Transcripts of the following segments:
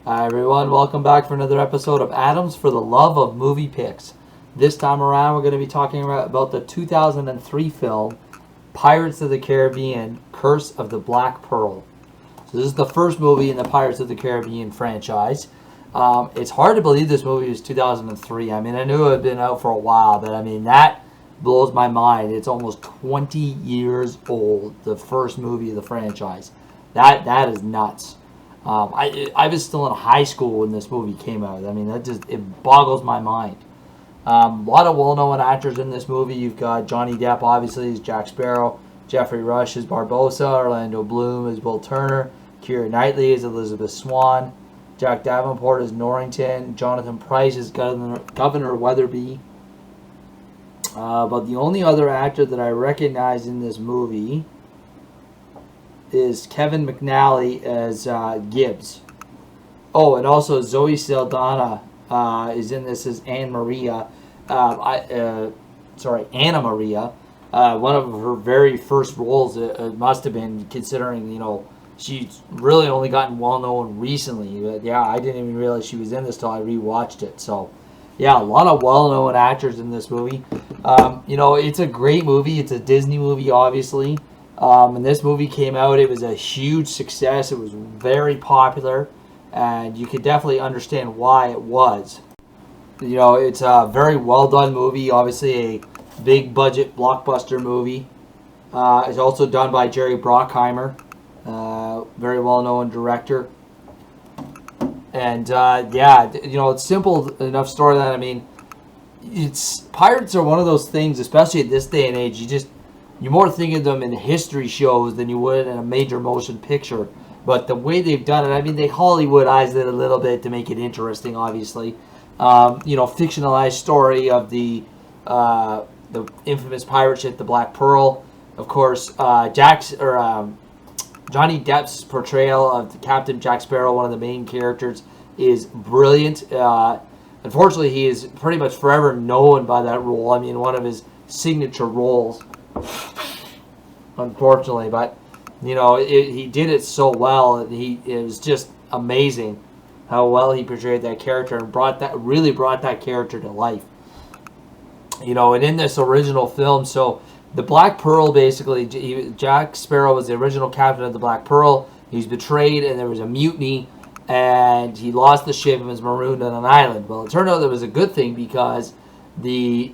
Hi everyone, welcome back for another episode of Adams for the Love of Movie Picks. This time around we're going to be talking about the 2003 film Pirates of the Caribbean, Curse of the Black Pearl. So this is the first movie in the Pirates of the Caribbean franchise. It's hard to believe this movie was 2003. I mean, I knew it had been out for a while, but I mean, that blows my mind. It's almost 20 years old, the first movie of the franchise. That is nuts. I was still in high school when this movie came out. I mean, it boggles my mind. A lot of well-known actors in this movie. You've got Johnny Depp, obviously, as Jack Sparrow. Jeffrey Rush as Barbossa. Orlando Bloom as Will Turner. Keira Knightley as Elizabeth Swann. Jack Davenport as Norrington. Jonathan Pryce as Governor Weatherby. But the only other actor that I recognize in this movie is Kevin McNally as Gibbs. Oh, and also Zoe Saldana is in this as Anna Maria. Anna Maria. One of her very first roles, it must have been, considering, she's really only gotten well-known recently. But yeah, I didn't even realize she was in this till I rewatched it. So, yeah, a lot of well-known actors in this movie. It's a great movie. It's a Disney movie, obviously. When this movie came out, it was a huge success. It was very popular, and you could definitely understand why it was. It's a very well done movie. Obviously, a big budget blockbuster movie. It's also done by Jerry Bruckheimer, very well known director. And it's simple enough storyline. I mean, pirates are one of those things, especially at this day and age. You more think of them in history shows than you would in a major motion picture. But the way they've done it, I mean, they Hollywoodized it a little bit to make it interesting, obviously. Fictionalized story of the infamous pirate ship, the Black Pearl. Of course, Johnny Depp's portrayal of Captain Jack Sparrow, one of the main characters, is brilliant. Unfortunately, he is pretty much forever known by that role. I mean, one of his signature roles. Unfortunately, but he did it so well. It was just amazing how well he portrayed that character and brought that character to life. And in this original film, so the Black Pearl, basically, Jack Sparrow was the original captain of the Black Pearl. He was betrayed, and there was a mutiny, and he lost the ship and was marooned on an island. Well, it turned out that was a good thing, because the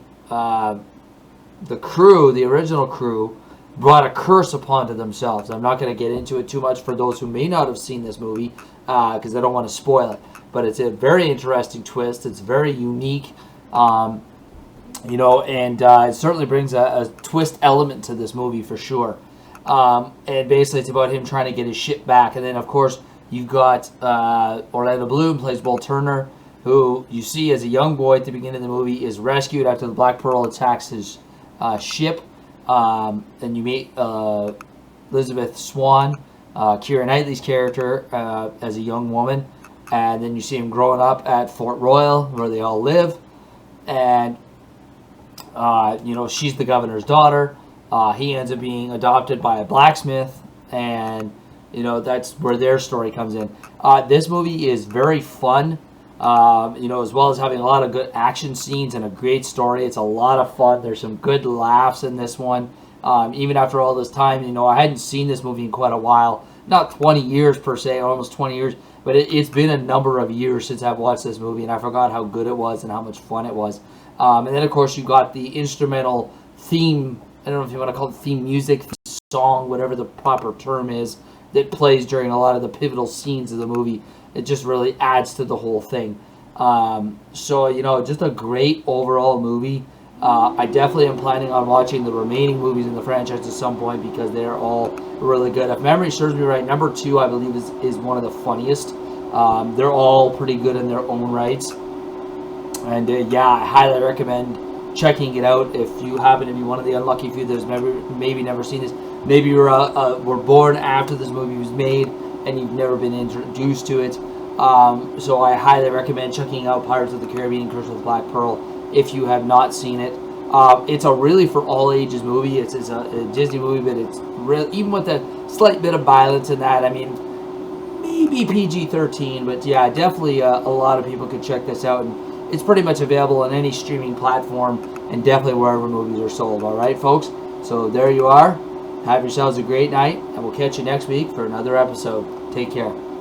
crew, the original crew, brought a curse upon themselves. I'm not going to get into it too much for those who may not have seen this movie, because I don't want to spoil it. But it's a very interesting twist. It's very unique, and it certainly brings a twist element to this movie for sure. And basically, it's about him trying to get his ship back. And then, of course, you've got Orlando Bloom plays Will Turner, who you see as a young boy at the beginning of the movie is rescued after the Black Pearl attacks his ship. And you meet Elizabeth Swann, Keira Knightley's character, as a young woman. And then you see him growing up at Fort Royal, where they all live. And, she's the governor's daughter. He ends up being adopted by a blacksmith. And, that's where their story comes in. This movie is very fun. As well as having a lot of good action scenes and a great story. It's a lot of fun. There's some good laughs in this one. Even after all this time, I hadn't seen this movie in quite a while. Not 20 years per se, almost 20 years. But it's been a number of years since I've watched this movie, and I forgot how good it was and how much fun it was. And then, of course, you got the instrumental theme. I don't know if you want to call it theme music, song, whatever the proper term is, that plays during a lot of the pivotal scenes of the movie. It just really adds to the whole thing. Just a great overall movie. I definitely am planning on watching the remaining movies in the franchise at some point, because they're all really good. If memory serves me right, number 2, I believe, is one of the funniest. They're all pretty good in their own rights. And I highly recommend checking it out if you happen to be one of the unlucky few that's maybe never seen this. Maybe you were born after this movie was made and you've never been introduced to it. So I highly recommend checking out Pirates of the Caribbean, Curse of the Black Pearl, if you have not seen it. It's a really for all ages movie. It's a Disney movie, but it's real, even with a slight bit of violence in that. I mean, maybe PG-13, but yeah, definitely a lot of people could check this out. And it's pretty much available on any streaming platform and definitely wherever movies are sold. All right, folks? So there you are. Have yourselves a great night, and we'll catch you next week for another episode. Take care.